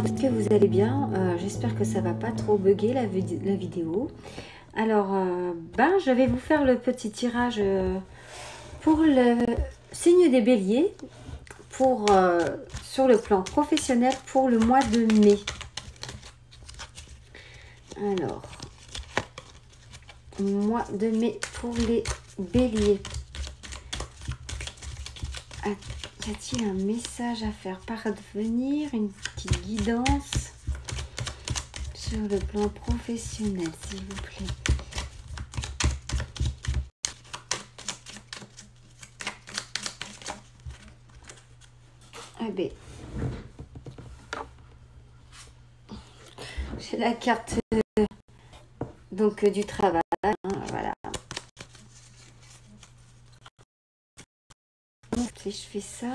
j'espère que vous allez bien. J'espère que ça va pas trop bugger la vidéo. Alors, je vais vous faire le petit tirage pour le signe des béliers pour, sur le plan professionnel pour le mois de mai. Alors, mois de mai pour les béliers. Y a-t-il un message à faire parvenir, une petite guidance sur le plan professionnel, s'il vous plaît? Ah ben, j'ai la carte donc du travail, hein, voilà. Si je fais ça,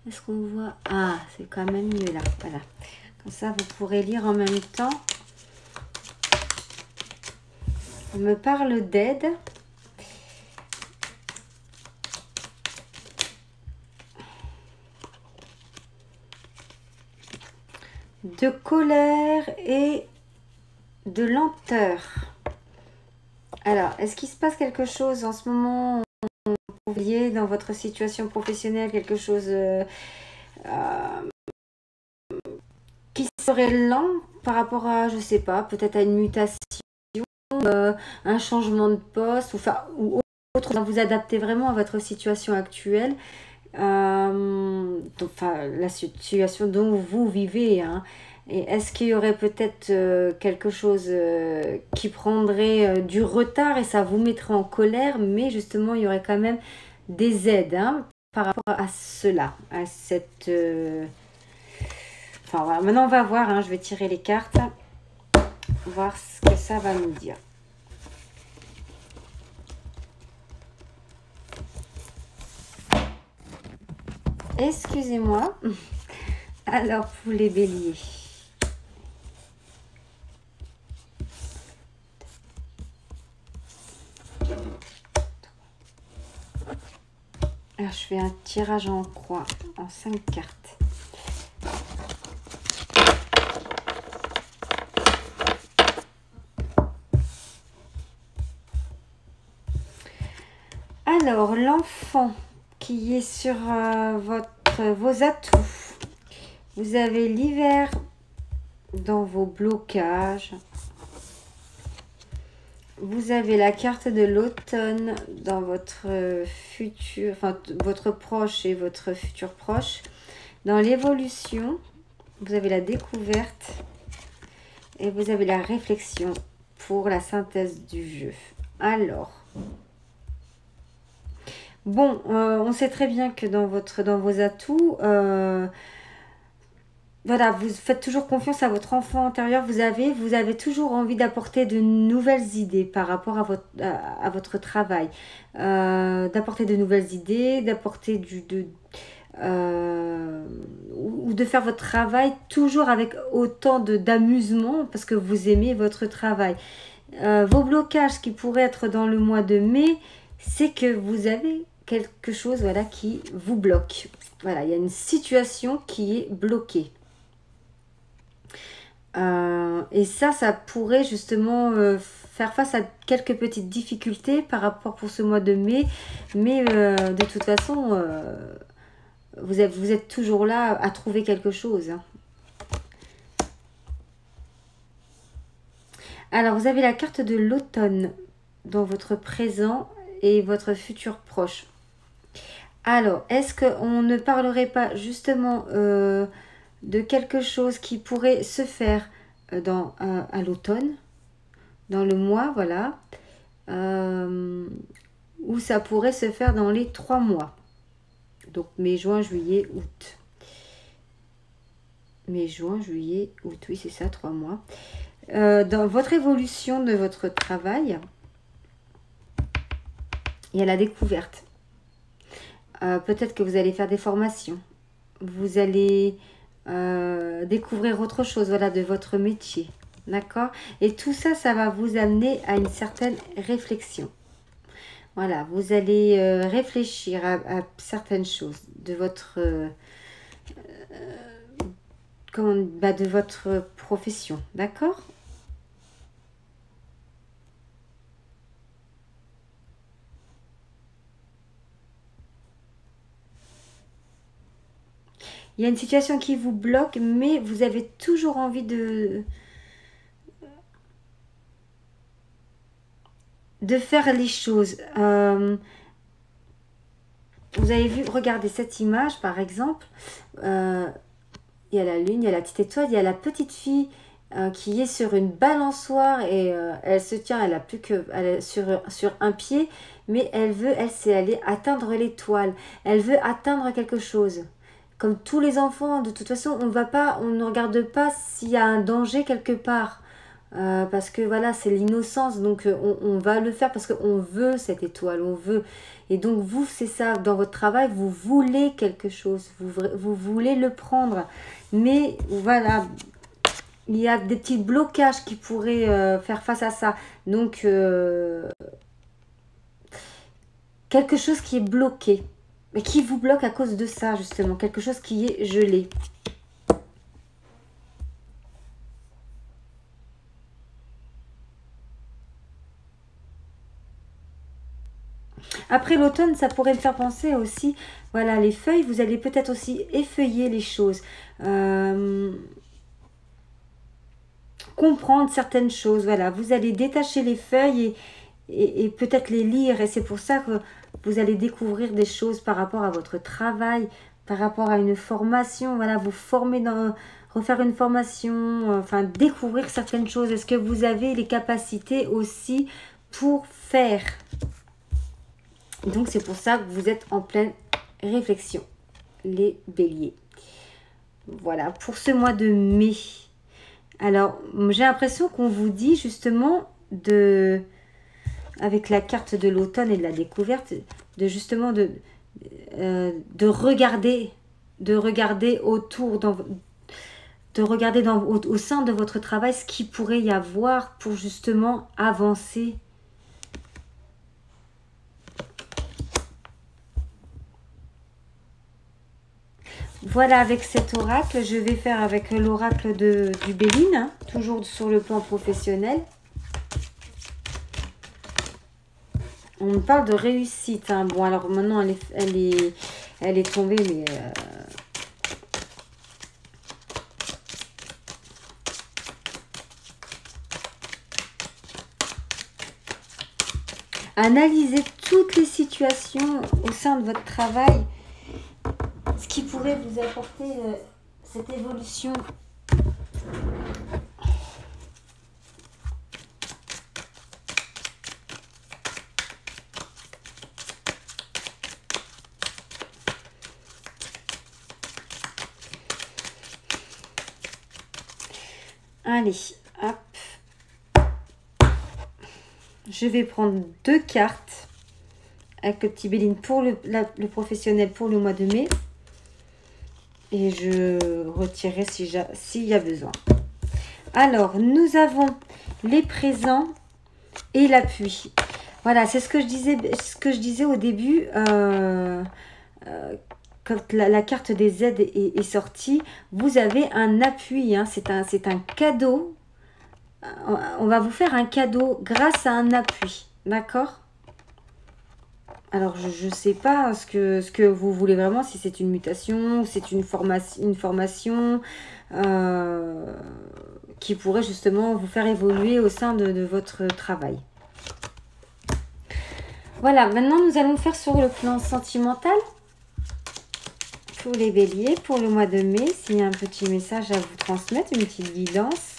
est-ce qu'on voit? Ah, c'est quand même mieux là, voilà. Comme ça, vous pourrez lire en même temps. On me parle d'aide. De colère et de lenteur. Alors, est-ce qu'il se passe quelque chose en ce moment? Vous voyez dans votre situation professionnelle quelque chose qui serait lent par rapport à, je sais pas, peut-être à une mutation, un changement de poste, ou autre, vous adaptez vraiment à votre situation actuelle, la situation dont vous vivez, hein. Et est-ce qu'il y aurait peut-être quelque chose qui prendrait du retard et ça vous mettrait en colère, mais justement il y aurait quand même des aides, hein, par rapport à cela, à cette... Enfin voilà, maintenant on va voir, hein, je vais tirer les cartes, voir ce que ça va nous dire. Excusez-moi. Alors pour les béliers. Alors, je fais un tirage en croix, en 5 cartes. Alors, l'enfant qui est sur vos atouts. Vous avez l'hiver dans vos blocages. Vous avez la carte de l'automne dans votre futur, enfin votre proche et votre futur proche. Dans l'évolution, vous avez la découverte et vous avez la réflexion pour la synthèse du jeu. Alors, bon, on sait très bien que dans vos atouts, voilà, vous faites toujours confiance à votre enfant intérieur. Vous avez toujours envie d'apporter de nouvelles idées par rapport à votre travail. D'apporter de nouvelles idées, d'apporter ou de faire votre travail toujours avec autant d'amusement parce que vous aimez votre travail. Vos blocages qui pourraient être dans le mois de mai, c'est que vous avez quelque chose, voilà, qui vous bloque. Voilà, il y a une situation qui est bloquée. Et ça pourrait justement faire face à quelques petites difficultés par rapport pour ce mois de mai. Mais de toute façon, vous êtes toujours là à trouver quelque chose, hein. Alors, vous avez la carte de l'automne dans votre présent et votre futur proche. Alors, est-ce qu'on ne parlerait pas justement de quelque chose qui pourrait se faire à l'automne, dans le mois, voilà, ou ça pourrait se faire dans les 3 mois. Donc, mai, juin, juillet, août. Mai, juin, juillet, août, oui, c'est ça, 3 mois. Dans votre évolution de votre travail, il y a la découverte. Peut-être que vous allez faire des formations. Vous allez découvrir autre chose, voilà, de votre métier. D'accord? Et tout ça, ça va vous amener à une certaine réflexion. Voilà, vous allez réfléchir à certaines choses de votre de votre profession, d'accord? Il y a une situation qui vous bloque, mais vous avez toujours envie de faire les choses. Vous avez vu, regardez cette image par exemple. Il y a la lune, il y a la petite étoile, il y a la petite fille qui est sur une balançoire et elle se tient, elle a plus que elle est sur un pied, mais elle sait aller atteindre l'étoile. Elle veut atteindre quelque chose. Comme tous les enfants, de toute façon, on ne regarde pas s'il y a un danger quelque part. Parce que voilà, c'est l'innocence, donc on va le faire parce qu'on veut cette étoile, on veut. Et donc vous, c'est ça, dans votre travail, vous voulez quelque chose, vous voulez le prendre. Mais voilà, il y a des petits blocages qui pourraient faire face à ça. Donc, quelque chose qui est bloqué, mais qui vous bloque à cause de ça, justement, quelque chose qui est gelé. Après l'automne, ça pourrait me faire penser aussi, voilà, les feuilles, vous allez peut-être aussi effeuiller les choses. Comprendre certaines choses, voilà. Vous allez détacher les feuilles et peut-être les lire. Et c'est pour ça que vous allez découvrir des choses par rapport à votre travail, par rapport à une formation. Voilà, vous former refaire une formation, enfin découvrir certaines choses. Est-ce que vous avez les capacités aussi pour faire? Donc c'est pour ça que vous êtes en pleine réflexion, les béliers. Voilà, pour ce mois de mai. Alors, j'ai l'impression qu'on vous dit justement avec la carte de l'automne et de la découverte, de regarder autour, de regarder au sein de votre travail ce qu'il pourrait y avoir pour justement avancer. Voilà, avec cet oracle, je vais faire avec l'oracle du Béline, hein, toujours sur le plan professionnel. On me parle de réussite. Hein. Bon, alors maintenant, elle est tombée, mais... Analysez toutes les situations au sein de votre travail. Ce qui pourrait vous apporter cette évolution. Allez, hop. Je vais prendre 2 cartes avec le petit Béline pour le professionnel pour le mois de mai. Et je retirerai s'il y a besoin. Alors, nous avons les présents et l'appui. Voilà, c'est ce que je disais au début. Quand la carte des aides est sortie, vous avez un appui. Hein, c'est un cadeau. On va vous faire un cadeau grâce à un appui. D'accord ? Alors, je ne sais pas ce que vous voulez vraiment, si c'est une mutation, c'est une formation qui pourrait justement vous faire évoluer au sein de votre travail. Voilà, maintenant nous allons faire sur le plan sentimental. Pour les béliers, pour le mois de mai, s'il y a un petit message à vous transmettre, une petite guidance.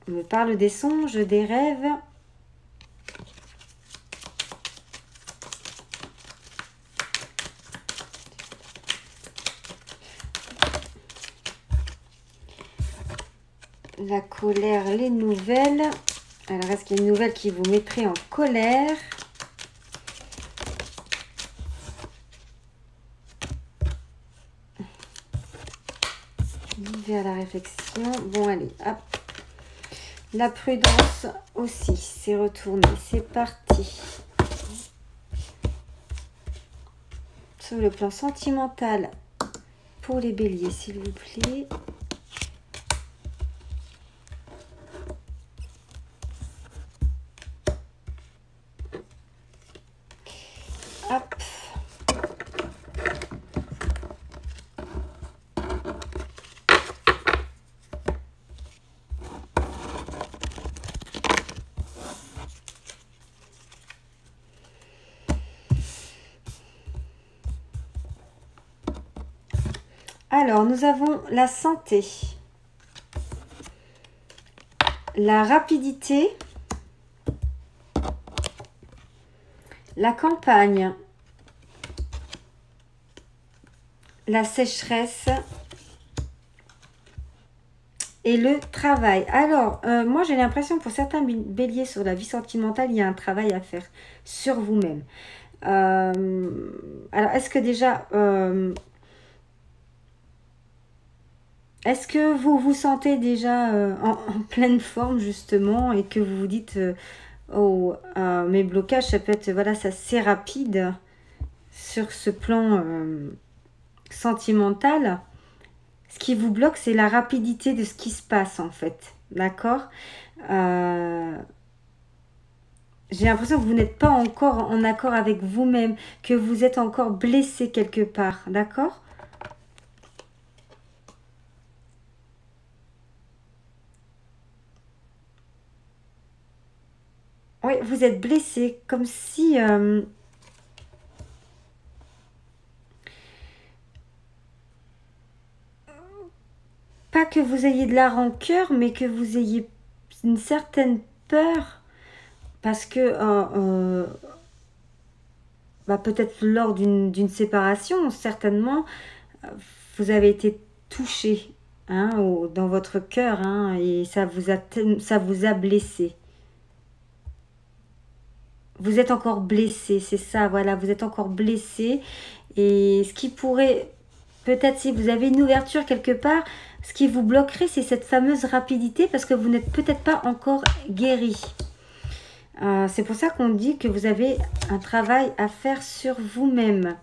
On me parle des songes, des rêves. La colère, les nouvelles. Alors, est-ce qu'il y a une nouvelle qui vous mettrait en colère? Vivez à la réflexion. Bon, allez, hop. La prudence aussi, c'est retourné. C'est parti. Sur le plan sentimental, pour les béliers, s'il vous plaît. Hop. Alors, nous avons la santé, la rapidité, la campagne, la sécheresse et le travail. Alors, moi j'ai l'impression pour certains béliers sur la vie sentimentale, il y a un travail à faire sur vous-même. Alors, est-ce que déjà... est-ce que vous vous sentez déjà en pleine forme justement et que vous vous dites oh mes blocages ça peut être voilà ça c'est rapide sur ce plan sentimental. Ce qui vous bloque c'est la rapidité de ce qui se passe en fait, d'accord. J'ai l'impression que vous n'êtes pas encore en accord avec vous-même, que vous êtes encore blessé quelque part, d'accord. Oui, vous êtes blessé, comme si... pas que vous ayez de la rancœur, mais que vous ayez une certaine peur, parce que bah, peut-être lors d'une séparation, certainement, vous avez été touché hein, dans votre cœur, hein, et ça vous a blessé. Vous êtes encore blessé, c'est ça, voilà, vous êtes encore blessé. Et ce qui pourrait, peut-être si vous avez une ouverture quelque part, ce qui vous bloquerait, c'est cette fameuse rapidité parce que vous n'êtes peut-être pas encore guéri. C'est pour ça qu'on dit que vous avez un travail à faire sur vous-même.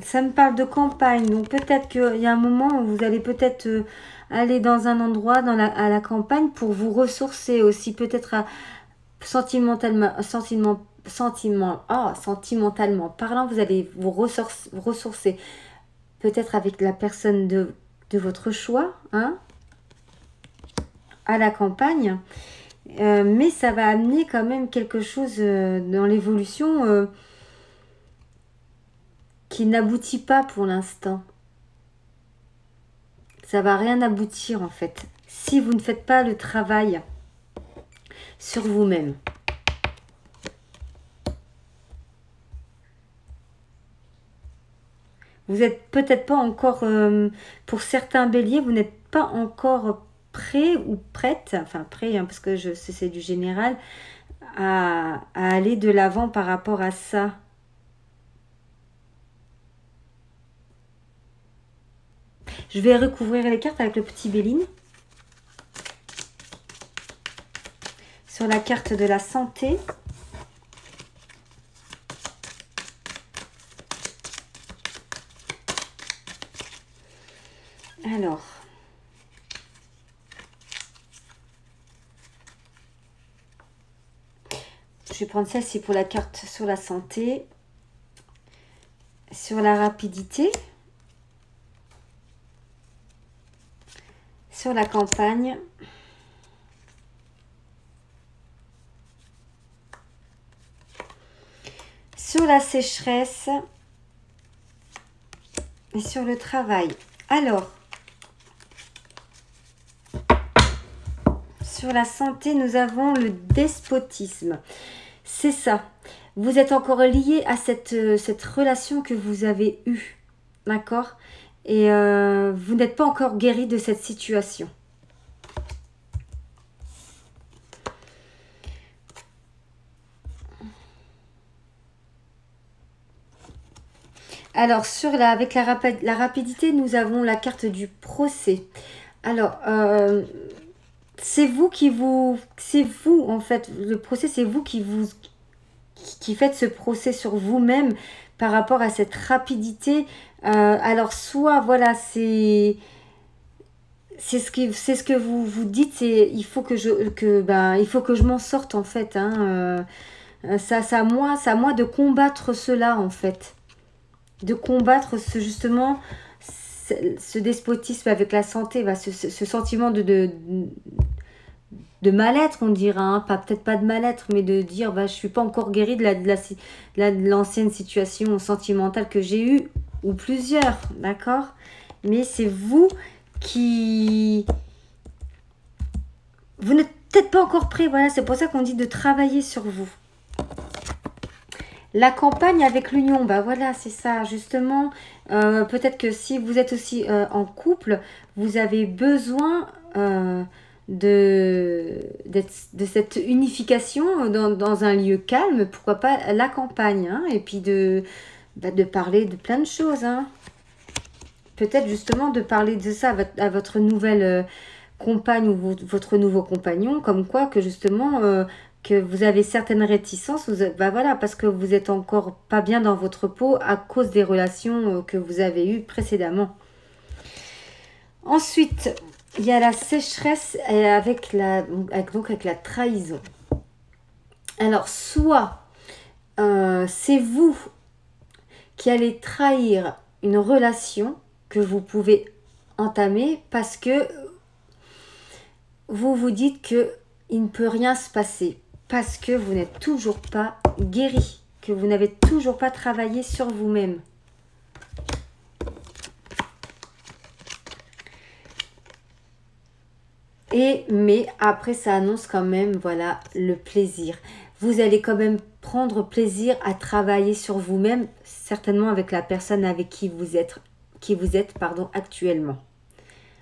Ça me parle de campagne, donc peut-être qu'il y a un moment où vous allez peut-être aller dans un endroit à la campagne pour vous ressourcer aussi, peut-être sentimentalement parlant, vous allez vous ressourcer, peut-être avec la personne de votre choix, hein, à la campagne, mais ça va amener quand même quelque chose dans l'évolution qui n'aboutit pas pour l'instant. Ça va rien aboutir en fait, si vous ne faites pas le travail sur vous-même. Vous n'êtes peut-être pas encore, pour certains béliers, vous n'êtes pas encore prêt ou prête, enfin prêt, hein, parce que c'est du général, à aller de l'avant par rapport à ça. Je vais recouvrir les cartes avec le petit Béline. Sur la carte de la santé. Alors. Je vais prendre celle-ci pour la carte sur la santé. Sur la rapidité. Sur la campagne. Sur la sécheresse. Et sur le travail. Alors, sur la santé, nous avons le despotisme. C'est ça. Vous êtes encore lié à cette relation que vous avez eue. D'accord ? Et vous n'êtes pas encore guéri de cette situation. Alors, avec la rapidité, nous avons la carte du procès. Alors, c'est vous en fait, le procès, c'est vous qui faites ce procès sur vous-même par rapport à cette rapidité. Alors, soit, voilà, c'est ce que vous vous dites, c'est il faut que il faut que je m'en sorte en fait. Hein, c'est à moi de combattre cela en fait, de combattre justement ce despotisme avec la santé, ce sentiment de mal-être, on dira, hein, peut-être pas de mal-être, mais de dire je suis pas encore guérie de l'ancienne situation sentimentale que j'ai eue, ou plusieurs, d'accord? Mais c'est vous qui... Vous n'êtes peut-être pas encore prêt, voilà, c'est pour ça qu'on dit de travailler sur vous. La campagne avec l'union, voilà, c'est ça, justement. Peut-être que si vous êtes aussi en couple, vous avez besoin de cette unification dans un lieu calme, pourquoi pas la campagne, hein, et puis de parler de plein de choses, hein. Peut-être justement de parler de ça à votre nouvelle compagne ou votre nouveau compagnon, comme quoi que justement que vous avez certaines réticences, voilà, parce que vous êtes encore pas bien dans votre peau à cause des relations que vous avez eues précédemment. Ensuite, il y a la sécheresse avec la trahison. Alors, soit c'est vous qui allez trahir une relation que vous pouvez entamer parce que vous vous dites qu'il ne peut rien se passer, parce que vous n'êtes toujours pas guéri, que vous n'avez toujours pas travaillé sur vous-même. Mais après, ça annonce quand même, voilà, le plaisir. Vous allez quand même prendre plaisir à travailler sur vous-même, certainement avec la personne avec qui vous êtes actuellement.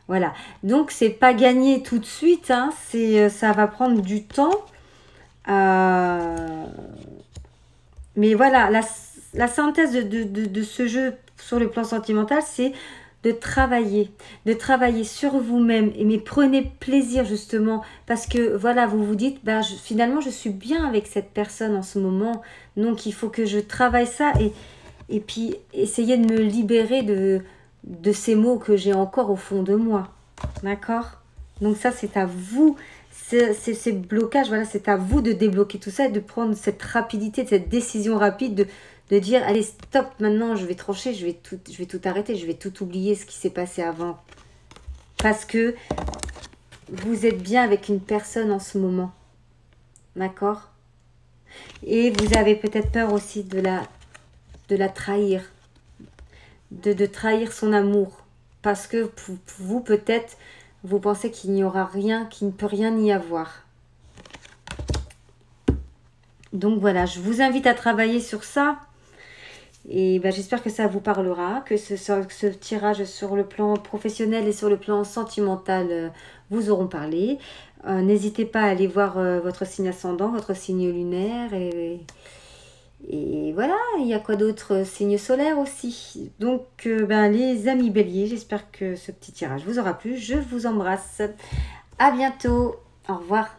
Voilà, donc c'est pas gagné tout de suite, hein, ça va prendre du temps. Mais voilà, la synthèse de ce jeu sur le plan sentimental, c'est de travailler sur vous-même. Mais prenez plaisir justement, parce que voilà, vous vous dites, finalement je suis bien avec cette personne en ce moment, donc il faut que je travaille ça et puis essayer de me libérer de ces mots que j'ai encore au fond de moi. D'accord? Donc ça, c'est à vous, ces blocages, voilà, c'est à vous de débloquer tout ça et de prendre cette rapidité, cette décision rapide de dire, allez, stop, maintenant, je vais trancher, je vais tout arrêter, je vais tout oublier ce qui s'est passé avant. Parce que vous êtes bien avec une personne en ce moment. D'accord? Et vous avez peut-être peur aussi de la trahir. De trahir son amour. Parce que pour vous, peut-être, vous pensez qu'il n'y aura rien, qu'il ne peut rien y avoir. Donc voilà, je vous invite à travailler sur ça. Et j'espère que ça vous parlera, que ce tirage sur le plan professionnel et sur le plan sentimental vous auront parlé. N'hésitez pas à aller voir votre signe ascendant, votre signe lunaire et voilà, il y a quoi d'autre? Signe solaire aussi. Donc, les amis béliers, j'espère que ce petit tirage vous aura plu. Je vous embrasse. À bientôt. Au revoir.